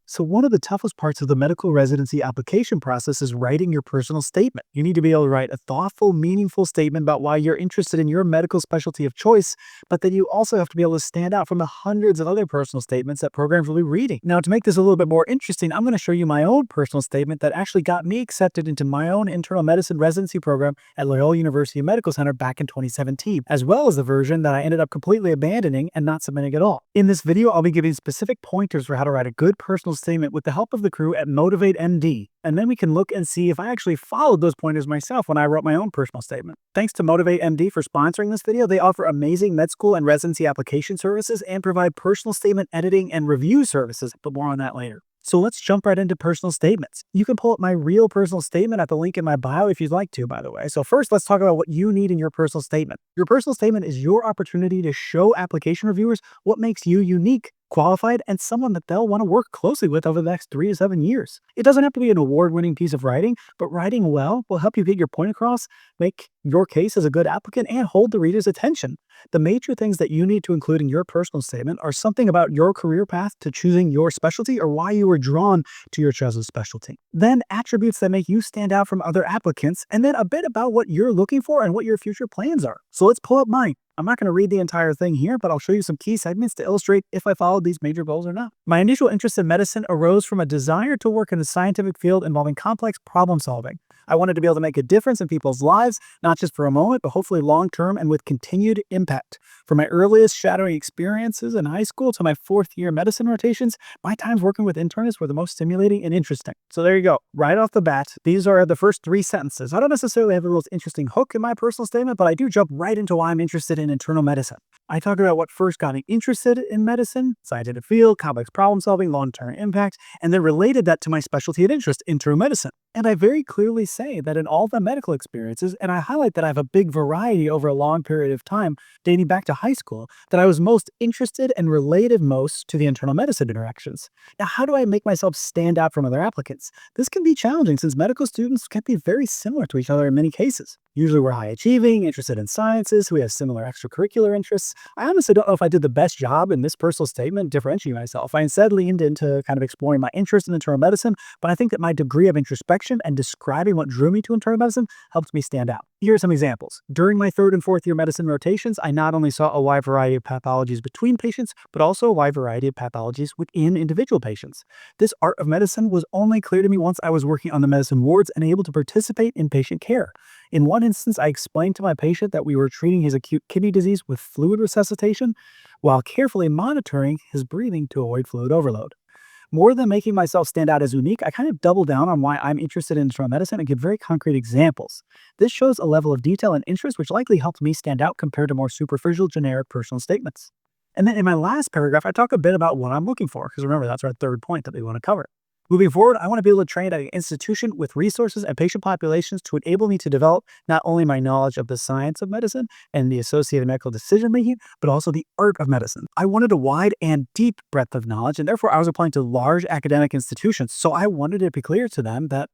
So one of the toughest parts of the medical residency application process is writing your personal statement. You need to be able to write a thoughtful, meaningful statement about why you're interested in your medical specialty of choice, but then you also have to be able to stand out from the hundreds of other personal statements that programs will be reading. Now, to make this a little bit more interesting, I'm going to show you my own personal statement that actually got me accepted into my own internal medicine residency program at Loyola University Medical Center back in 2017, as well as the version that I ended up completely abandoning and not submitting at all. In this video, I'll be giving specific pointers for how to write a good personal statement with the help of the crew at Motivate MD, and then we can look and see if I actually followed those pointers myself when I wrote my own personal statement. Thanks to Motivate MD for sponsoring this video. They offer amazing med school and residency application services and provide personal statement editing and review services, but more on that later. So let's jump right into personal statements. You can pull up my real personal statement at the link in my bio if you'd like to, by the way. So first, let's talk about what you need in your personal statement. Your personal statement is your opportunity to show application reviewers what makes you unique, qualified, and someone that they'll want to work closely with over the next 3 to 7 years. It doesn't have to be an award-winning piece of writing, but writing well will help you get your point across, make your case as a good applicant, and hold the reader's attention. The major things that you need to include in your personal statement are something about your career path to choosing your specialty or why you were drawn to your chosen specialty. Then attributes that make you stand out from other applicants, and then a bit about what you're looking for and what your future plans are. So let's pull up mine. I'm not going to read the entire thing here, but I'll show you some key segments to illustrate if I followed these major goals or not. My initial interest in medicine arose from a desire to work in a scientific field involving complex problem solving. I wanted to be able to make a difference in people's lives, not just for a moment, but hopefully long-term and with continued impact. From my earliest shadowing experiences in high school to my fourth-year medicine rotations, my times working with internists were the most stimulating and interesting. So there you go. Right off the bat, these are the first 3 sentences. I don't necessarily have the most interesting hook in my personal statement, but I do jump right into why I'm interested in internal medicine. I talk about what first got me interested in medicine, scientific field, complex problem solving, long-term impact, and then related that to my specialty of interest, internal medicine. And I very clearly say that in all the medical experiences, and I highlight that I have a big variety over a long period of time, dating back to high school, that I was most interested and related most to the internal medicine interactions. Now, how do I make myself stand out from other applicants? This can be challenging since medical students can be very similar to each other in many cases. Usually we're high achieving, interested in sciences, we have similar extracurricular interests. I honestly don't know if I did the best job in this personal statement differentiating myself. I instead leaned into kind of exploring my interest in internal medicine, but I think that my degree of introspection and describing what drew me to internal medicine helped me stand out. Here are some examples. During my 3rd and 4th year medicine rotations, I not only saw a wide variety of pathologies between patients, but also a wide variety of pathologies within individual patients. This art of medicine was only clear to me once I was working on the medicine wards and able to participate in patient care. In one instance, I explained to my patient that we were treating his acute kidney disease with fluid resuscitation while carefully monitoring his breathing to avoid fluid overload. More than making myself stand out as unique, I kind of double down on why I'm interested in internal medicine and give very concrete examples. This shows a level of detail and interest which likely helped me stand out compared to more superficial, generic personal statements. And then in my last paragraph, I talk a bit about what I'm looking for, because remember, that's our 3rd point that we want to cover. Moving forward, I want to be able to train at an institution with resources and patient populations to enable me to develop not only my knowledge of the science of medicine and the associated medical decision-making, but also the art of medicine. I wanted a wide and deep breadth of knowledge, and therefore I was applying to large academic institutions, so I wanted it to be clear to them that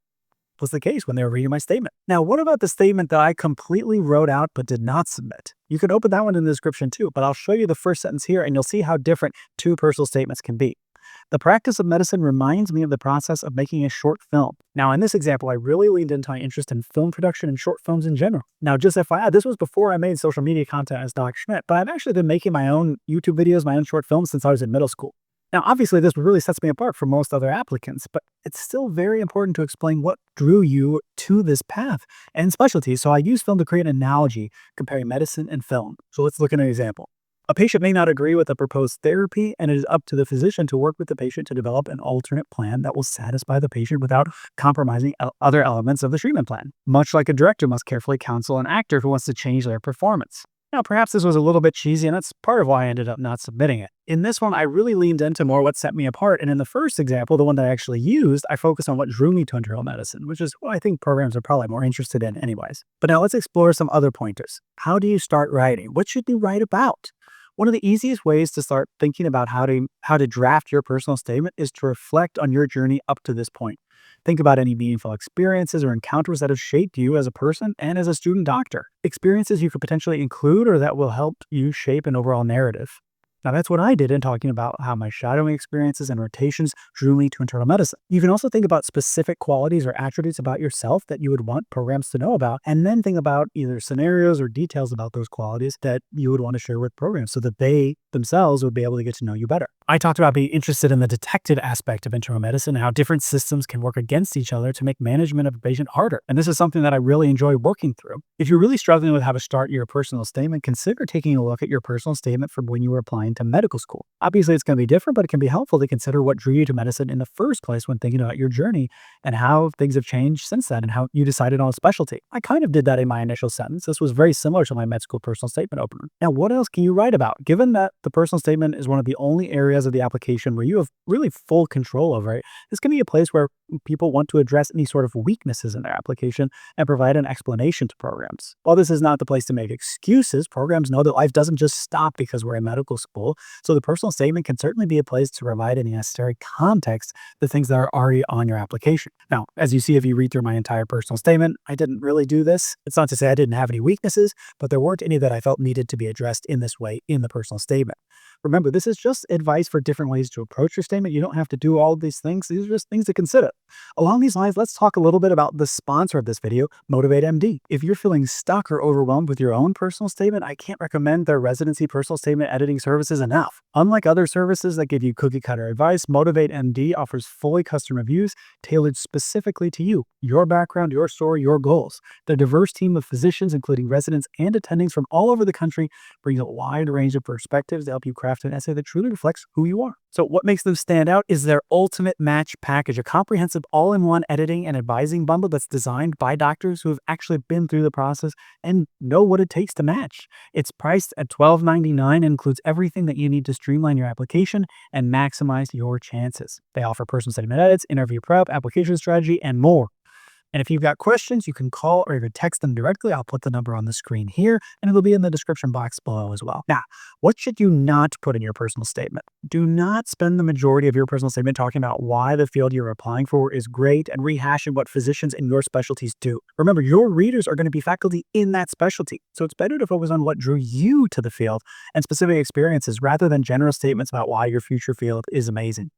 was the case when they were reading my statement. Now, what about the statement that I completely wrote out but did not submit? You can open that one in the description too, but I'll show you the first sentence here and you'll see how different 2 personal statements can be. The practice of medicine reminds me of the process of making a short film. Now, in this example, I really leaned into my interest in film production and short films in general. Now, just FYI, this was before I made social media content as Dr. Schmidt, but I've actually been making my own YouTube videos, my own short films since I was in middle school. Now, obviously, this really sets me apart from most other applicants, but it's still very important to explain what drew you to this path and specialty. So I use film to create an analogy comparing medicine and film. So let's look at an example. A patient may not agree with a proposed therapy, and it is up to the physician to work with the patient to develop an alternate plan that will satisfy the patient without compromising other elements of the treatment plan. Much like a director must carefully counsel an actor who wants to change their performance. Now, perhaps this was a little bit cheesy, and that's part of why I ended up not submitting it. In this one, I really leaned into more what set me apart, and in the first example, the one that I actually used, I focused on what drew me to internal medicine, which is what I think programs are probably more interested in anyways. But now let's explore some other pointers. How do you start writing? What should you write about? One of the easiest ways to start thinking about how to draft your personal statement is to reflect on your journey up to this point. Think about any meaningful experiences or encounters that have shaped you as a person and as a student doctor. Experiences you could potentially include or that will help you shape an overall narrative. Now, that's what I did in talking about how my shadowing experiences and rotations drew me to internal medicine. You can also think about specific qualities or attributes about yourself that you would want programs to know about, and then think about either scenarios or details about those qualities that you would want to share with programs so that they themselves would be able to get to know you better. I talked about being interested in the detected aspect of internal medicine and how different systems can work against each other to make management of a patient harder. And this is something that I really enjoy working through. If you're really struggling with how to start your personal statement, consider taking a look at your personal statement from when you were applying to medical school. Obviously, it's going to be different, but it can be helpful to consider what drew you to medicine in the first place when thinking about your journey and how things have changed since then and how you decided on a specialty. I kind of did that in my initial sentence. This was very similar to my med school personal statement opener. Now, what else can you write about? Given that the personal statement is one of the only areas of the application where you have really full control over it, this can be a place where people want to address any sort of weaknesses in their application and provide an explanation to programs. While this is not the place to make excuses, programs know that life doesn't just stop because we're in medical school, so the personal statement can certainly be a place to provide any necessary context to things that are already on your application. Now, as you see, if you read through my entire personal statement, I didn't really do this. It's not to say I didn't have any weaknesses, but there weren't any that I felt needed to be addressed in this way in the personal statement. Remember, this is just advice for different ways to approach your statement. You don't have to do all of these things. These are just things to consider. Along these lines, let's talk a little bit about the sponsor of this video, Motivate MD. If you're feeling stuck or overwhelmed with your own personal statement, I can't recommend their Residency personal statement editing services enough. Unlike other services that give you cookie cutter advice, Motivate MD offers fully custom reviews tailored specifically to you, your background, your story, your goals. Their diverse team of physicians, including residents and attendings from all over the country, brings a wide range of perspectives to help you craft an essay that truly reflects who you are. So what makes them stand out is their Ultimate Match Package, a comprehensive all-in-one editing and advising bundle that's designed by doctors who have actually been through the process and know what it takes to match. It's priced at $12.99 and includes everything that you need to streamline your application and maximize your chances. They offer personal statement edits, interview prep, application strategy, and more. And if you've got questions, you can call or even text them directly. I'll put the number on the screen here, and it'll be in the description box below as well. Now, what should you not put in your personal statement? Do not spend the majority of your personal statement talking about why the field you're applying for is great and rehashing what physicians in your specialties do. Remember, your readers are going to be faculty in that specialty, so it's better to focus on what drew you to the field and specific experiences rather than general statements about why your future field is amazing.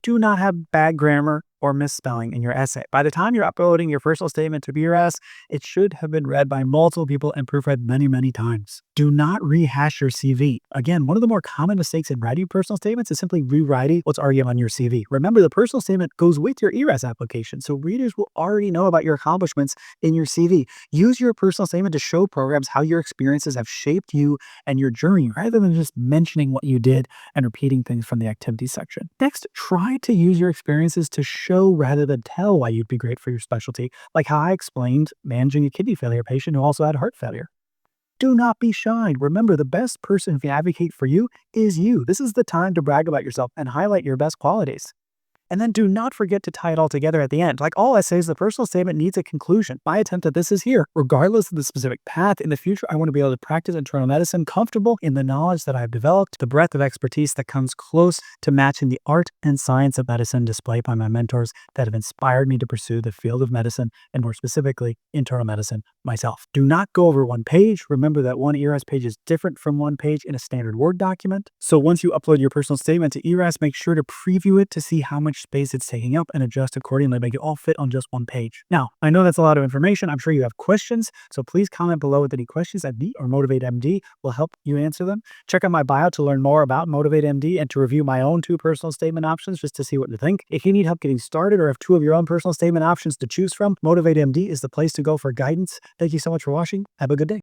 Do not have bad grammar or misspelling in your essay. By the time you're uploading your personal statement to BRS, it should have been read by multiple people and proofread many, many times. Do not rehash your CV. Again, one of the more common mistakes in writing personal statements is simply rewriting what's already on your CV. Remember, the personal statement goes with your ERAS application, so readers will already know about your accomplishments in your CV. Use your personal statement to show programs how your experiences have shaped you and your journey, rather than just mentioning what you did and repeating things from the activities section. Next, try to use your experiences to show rather than tell why you'd be great for your specialty, like how I explained managing a kidney failure patient who also had heart failure. Do not be shy. Remember, the best person who can advocate for you is you. This is the time to brag about yourself and highlight your best qualities. And then do not forget to tie it all together at the end. Like all essays, the personal statement needs a conclusion. My attempt at this is here. Regardless of the specific path, in the future, I want to be able to practice internal medicine comfortable in the knowledge that I've developed, the breadth of expertise that comes close to matching the art and science of medicine displayed by my mentors that have inspired me to pursue the field of medicine, and more specifically, internal medicine myself. Do not go over one page. Remember that one ERAS page is different from one page in a standard Word document. So once you upload your personal statement to ERAS, make sure to preview it to see how much space it's taking up and adjust accordingly, make it all fit on just one page. Now, I know that's a lot of information. I'm sure you have questions, so please comment below with any questions at me or Motivate MD will help you answer them. Check out my bio to learn more about Motivate MD and to review my own 2 personal statement options just to see what you think. If you need help getting started or have 2 of your own personal statement options to choose from, Motivate MD is the place to go for guidance. Thank you so much for watching. Have a good day.